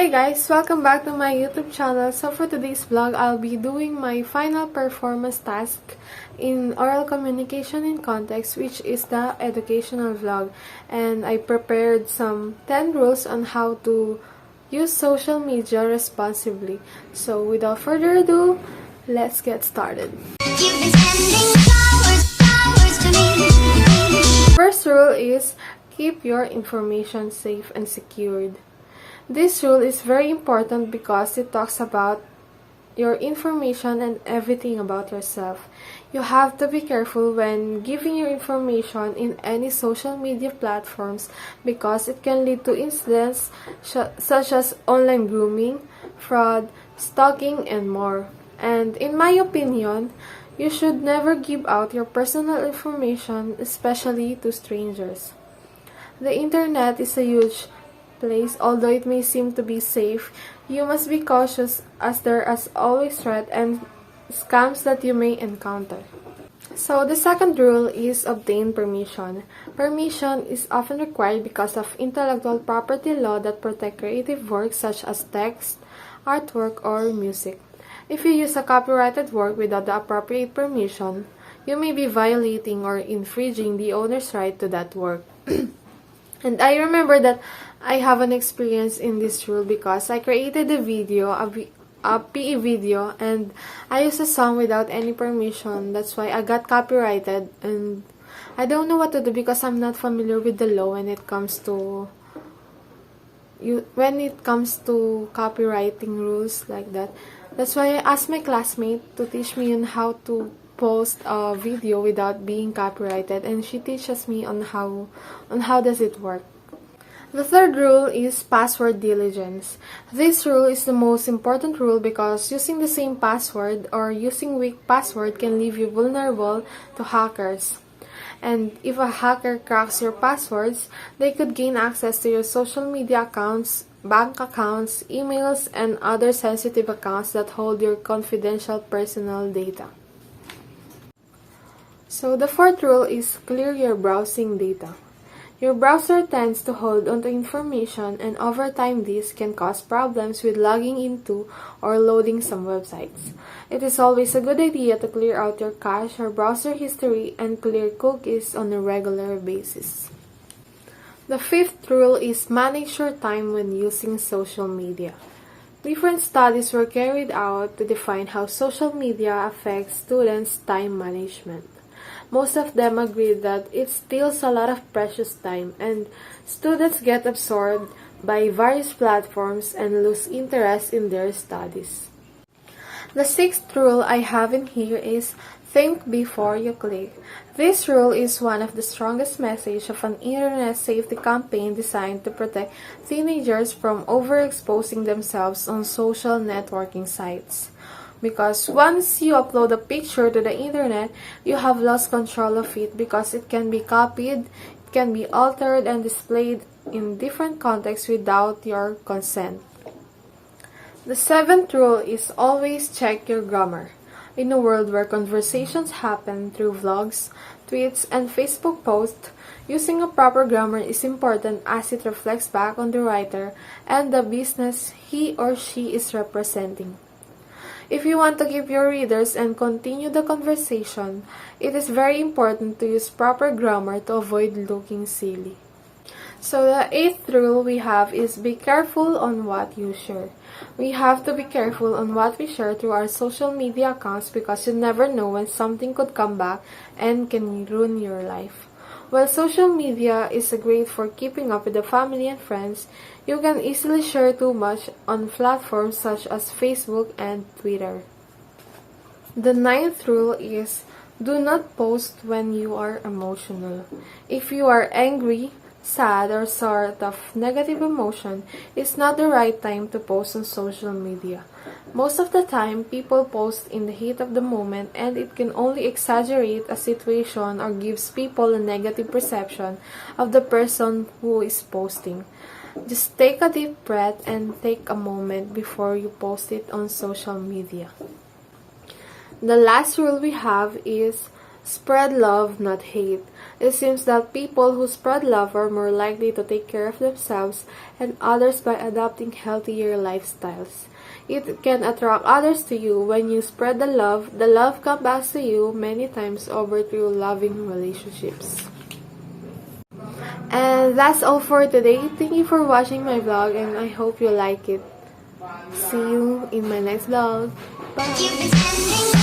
Hey guys, welcome back to my YouTube channel. So for today's vlog, I'll be doing my final performance task in oral communication in context, which is the educational vlog. And I prepared some 10 rules on how to use social media responsibly. So without further ado, let's get started. First rule is keep your information safe and secured. This rule is very important because it talks about your information and everything about yourself. You have to be careful when giving your information in any social media platforms because it can lead to incidents such as online grooming, fraud, stalking, and more. And in my opinion, you should never give out your personal information, especially to strangers. The internet is a huge place. Although it may seem to be safe, you must be cautious as there is always threat and scams that you may encounter. So the second rule is obtain permission. Permission is often required because of intellectual property law that protect creative works such as text, artwork, or music. If you use a copyrighted work without the appropriate permission, you may be violating or infringing the owner's right to that work. And I remember that I have an experience in this rule because I created a video, a PE video, and I used a song without any permission. That's why I got copyrighted, and I don't know what to do because I'm not familiar with the law when it comes to copywriting rules like that. That's why I asked my classmate to teach me on how to post a video without being copyrighted, and she teaches me on how does it work. The third rule is password diligence. This rule is the most important rule because using the same password or using weak password can leave you vulnerable to hackers. And if a hacker cracks your passwords, they could gain access to your social media accounts, bank accounts, emails, and other sensitive accounts that hold your confidential personal data. So the fourth rule is clear your browsing data. Your browser tends to hold onto information, and over time this can cause problems with logging into or loading some websites. It is always a good idea to clear out your cache or browser history and clear cookies on a regular basis. The fifth rule is manage your time when using social media. Different studies were carried out to define how social media affects students' time management. Most of them agreed that it steals a lot of precious time and students get absorbed by various platforms and lose interest in their studies. The sixth rule I have in here is think before you click. This rule is one of the strongest messages of an internet safety campaign designed to protect teenagers from overexposing themselves on social networking sites. Because once you upload a picture to the internet, you have lost control of it because it can be copied, it can be altered and displayed in different contexts without your consent. The seventh rule is always check your grammar. In a world where conversations happen through vlogs, tweets, and Facebook posts, using a proper grammar is important as it reflects back on the writer and the business he or she is representing. If you want to keep your readers and continue the conversation, it is very important to use proper grammar to avoid looking silly. So the eighth rule we have is be careful on what you share. We have to be careful on what we share through our social media accounts because you never know when something could come back and can ruin your life. While social media is great for keeping up with the family and friends, you can easily share too much on platforms such as Facebook and Twitter. The ninth rule is do not post when you are emotional. If you are angry, sad, or sort of negative emotion, it's not the right time to post on social media. Most of the time, people post in the heat of the moment and it can only exaggerate a situation or gives people a negative perception of the person who is posting. Just take a deep breath and take a moment before you post it on social media. The last rule we have is Spread love, not hate. It seems that people who spread love are more likely to take care of themselves and others by adopting healthier lifestyles. It can attract others to you when you spread the love comes back to you many times over through loving relationships. And that's all for today. Thank you for watching my vlog and I hope you like it. See you in my next vlog. Bye!